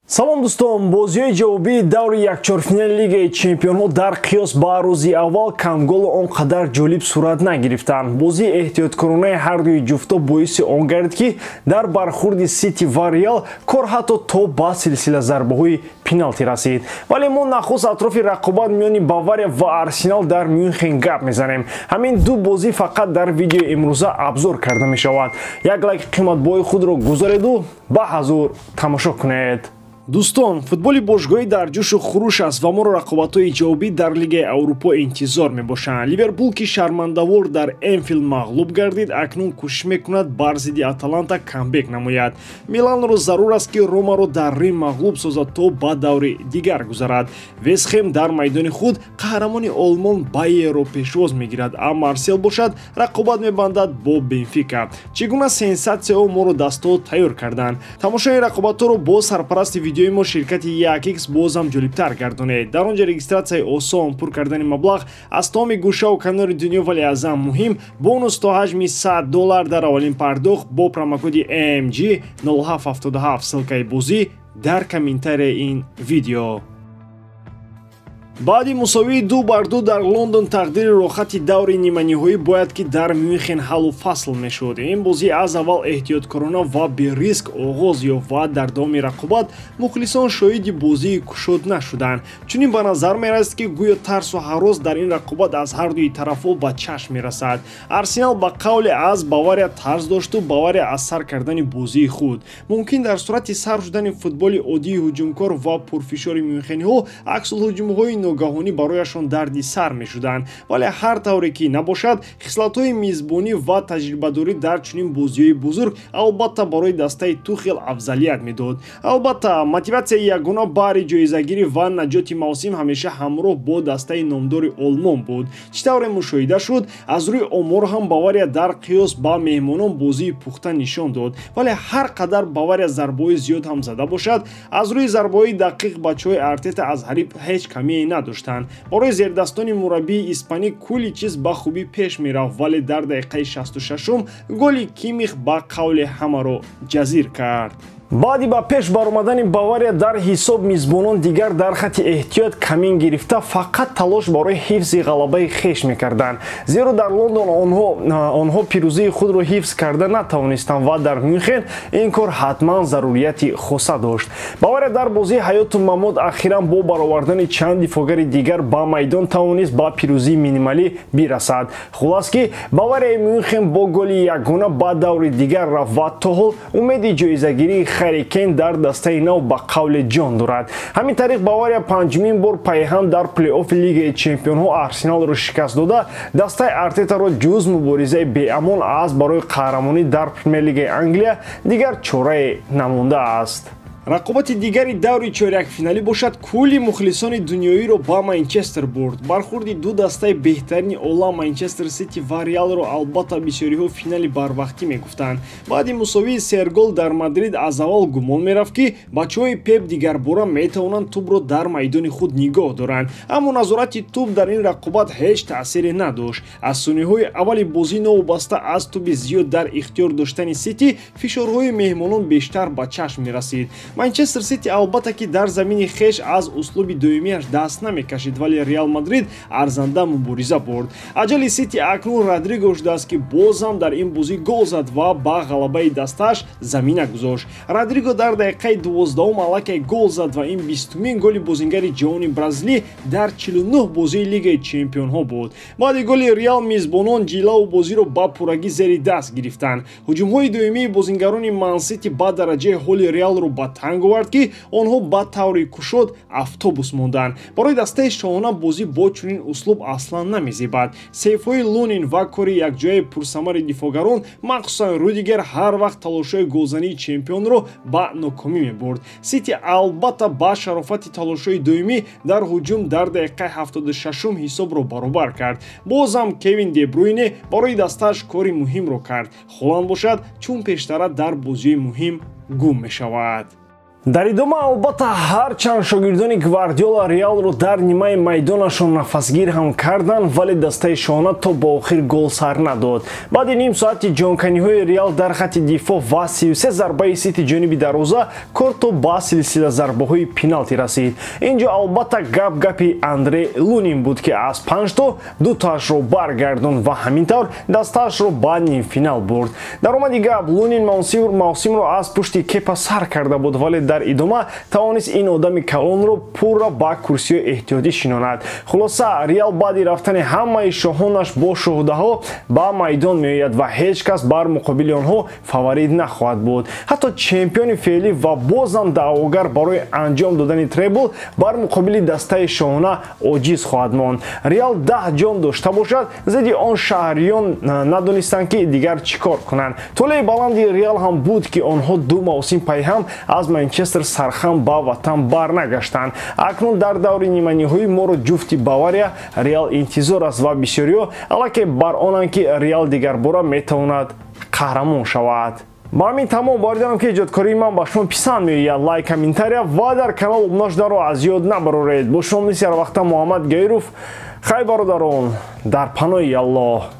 салом дӯстон, бозиҳои ҷавобии даври якчорфинали Лигаи Чемпионҳо дар қиёс ба рӯзи аввал камголу он қадар ҷолиб сурат нагирифтанд. Бозии эҳтиёткоронаи ҳардуи ҷуфтҳо боиси он гардид, ки дар бархурди Сити ва Реал кор ҳатто то ба силсила зарбаҳои пеналти расид. Вале мо нахуст атрофи рақобат миёни Бавария ва Арсенал дар Мюнхен гап мезанем. Ҳамин ду бозӣ фақат дар видеои имрӯза абзор карда мешавад. Як лайк қиматбоҳои худро гузареду ба ҳазур тамошо кунед. Дӯстон, футболи бошгоҳӣ дар ҷӯшу хуруш аст ва моро рақобатҳои ҷавобӣ дар Лигаи Аврупо интизор мебошанд. Ливерпул ки шармандавор дар Энфилд мағлуб гардид, акнун кӯшиш мекунад бар зидди Аталанта камбек намояд. Миланро зарур аст ки Ромаро дар Рим мағлуб созад то ба даври дигар гузарад. Вестхэм дар майдони худ қаҳрамони Олмон Байерро пешвоз мегирад, а Марсел бошад рақобат мебандад бо Бенфика. Чӣ гуна сенсатсияҳо моро дастҳо тайёр карданд. Тамошои рақобатҳоро бо сарпарасти видеои мо ширкати 1x бозам ҷолибтар гардонед. Дар он ҷо регистратсияи осон, пур кардани маблағ аз тамоми гӯшаву канори дунё, вале аз ҳам муҳим бонус то ҳаҷми $100 дар аввалин пардохт бо промокоди AMG 0777 ссылкаи бозӣ дар комментарияи ин видео. баъди мусовии 2-2 дар Лондон тақдири рохати даври ниманиҳоӣ бояд ки дар Мюнхен ҳаллу фасл мешуд. Ин бозӣ аз аввал эҳтиёткорона ва бериск оғоз ёфт ва дар давоми рақобат мухлисон шоҳиди бозии кушодна шуданд. Чунин ба назар мерасид ки гӯё тарсу ҳарос дар ин рақобат аз ҳардуи тарафҳо ба чашм мерасад. Арсенал ба қавле аз Бавария тарс дошту Бавария аз сар кардани бозии худ. Мумкин дар сурати сар шудани футболи оддии ҳуҷумкор ва пурфишори мюнхениҳо аксулҳуҷумҳои ногаҳонӣ барояшон дарди сар мешуданд, вале ҳар тавре ки набошад, хислатҳои мизбонӣ ва таҷрибадорӣ дар чунин бозиҳои бузург албатта барои дастаи Тухел афзалият медод. Албатта мотиватсияи ягона баҳри ҷоизагирӣ ва наҷоти мавсим ҳамеша ҳамроҳ бо дастаи номдори Олмон буд. Чӣ тавре мушоҳида шуд, аз рӯи омор ҳам Бавария дар қиёс ба меҳмонон бозии пухта нишон дод, вале ҳар қадар Бавария зарбаҳои зиёд ҳам зада бошад, аз рӯи зарбаҳои дақиқ бачаҳои Артета аз ҳариб ҳеҷ камие надоштанд. Барои зердастони мураббии испанӣ кулли чиз ба хубӣ пеш мерафт, вале дар дақиқаи 66-ум голи Кимих ба қавле ҳамаро ҷазир кард. баъди ба пеш баромадани Бавария дар ҳисоб мизбонон дигар дар хати эҳтиёт камин гирифта фақат талош барои ҳифзи ғалабаи хеш мекарданд. Зеро дар Лондон онҳо пирӯзии худро ҳифз карда натавонистанд ва дар Мюнхен ин кор ҳатман зарурияти хоса дошт. Бавария дар бозии ҳаёту мамот ахиран бо баровардани чанд дифогари дигар ба майдон тавонист ба пирӯзии минималӣ бирасад. Хулос ки Баварияи Мюнхен бо голи ягона ба даври дигар рафт ва то ҳол умеди ҷоизагирии Харикен дар дастаи нав ба қавле ҷон дорад. Ҳамин тариқ Бавария панҷумин бор пайҳам дар плей-оффи Лигаи Чемпионҳо Арсеналро шикаст дода, дастаи Артетаро ҷуз муборизаи беамон аст барои қаҳрамонӣ дар Премер-лигаи Англия дигар чорае намондааст. рақобати дигари даври чорякфиналӣ бошад кулли мухлисони дунёиро ба Манчестер бурд. Бархурди ду дастаи беҳтарини олам Манчестер Сити ва Реалро албатта бисёриҳо финали барвақтӣ мегуфтанд. баъди мусовии 3 гол дар Мадрид аз аввал гумон мерафт ки бачаҳои Пеп дигарбора метавонанд тӯбро дар майдони худ нигоҳ доранд, аммо назорати тӯб дар ин рақобат ҳеҷ таъсире надошт. аз сониҳои аввали бозӣ новобаста аз тӯби зиёд дар ихтиёр доштани Сити фишорҳои меҳмонон бештар ба чашм мерасид. Манчестер Сити албатта ки дар замини хеш аз услуби дуюмиаш даст намекашид, вале Реал Мадрид арзанда мубориза бурд. аҷали Сити акнун Родриго шудааст ки бозам дар ин бозӣ гол зад ва ба ғалабаи дастааш замина гузошт. Родриго дар дақиқаи 12-ум аллакай гол зад ва ин 20-умин голи бозингари ҷаҳони бразилӣ дар 49 бозии Лигаи Чемпионҳо буд. баъди голи Реал мизбонон ҷилаву бозиро ба пуррагӣ зери даст гирифтанд. ҳуҷумҳои дуюмии бозингарони Ман Сити ба дараҷаи ҳоли Реалро ба танг овард ки онҳо ба таври кушод автобус монданд. барои дастаи шоҳона бозӣ бо чунин услуб аслан намезебад. сейфҳои Лунин ва кори якҷояи пурсамари дифогарон, махсусан Рудигер, ҳар вақт талошҳои голзании чемпионро ба нокомӣ мебурд. Сити албатта ба шарофати талошҳои дуюмӣ дар ҳуҷум дар дақиқаи 76-ум ҳисобро баробар кард. бозам Кевин Де Брюйне барои дастааш кори муҳимро кард. Холанд бошад чун пештара дар бозиҳои муҳим гум мешавад. дар идома албатта ҳарчанд шогирдони Гвардиола Реалро дар нимаи майдонашон нафасгир ҳам карданд, вале дастаи шона то ба охир гол сар надод. Баъди ним соати ҷонканиҳои Реал дар хатти дифоъ ва 33 зарбаи сити ҷониби дарвоза кор то ба силсила зарбаҳои пеналти расид. Инҷо албатта гапи Андре Лунин буд ки аз 5 то 2 таашро баргардонд ва ҳамин тавр дастаашро ба нимфинал бурд. Дар омади гап Лунин мавсимро аз пушти кепа сар карда буд, вале дар идома тавонист ин одами калонро пурра ба курсиёи эҳтиётӣ шинонад. Хулоса Реал баъди рафтани ҳамаи шоҳонаш бо шуҳудаҳо ба майдон меояд ва ҳеҷ кас бар муқобили онҳо фаворит нахоҳад буд. ҳатто чемпиони феълӣ ва бозам даъвогар барои анҷом додани требл бар муқобили дастаи шоҳона оҷиз хоҳад монд. Реал 10 ҷон дошта бошад, зидди он шаҳриён надонистанд ки дигар чӣ кор кунанд. Толеи баланди Реал ҳам буд ки онҳо 2 мавсим пайҳам аз Манчестер сархам ба ватан барнагаштанд. Акнун дар даври ниманиҳои моро ҷуфти Бавария Реал интизор аст ва бисёриҳо аллакай бар онанд ки Реал дигарбора метавонад қаҳрамон шавад. ба ҳамин тамом бориданам ки иҷодкории ман ба шумо писанд меояд. Лайк, комментария ва дар канал обуна шуданро аз ёд набароред. Бо шумо мисли ҳар вақта Муҳаммад Гайров. Хай бародарон, дар паноҳи Аллоҳ.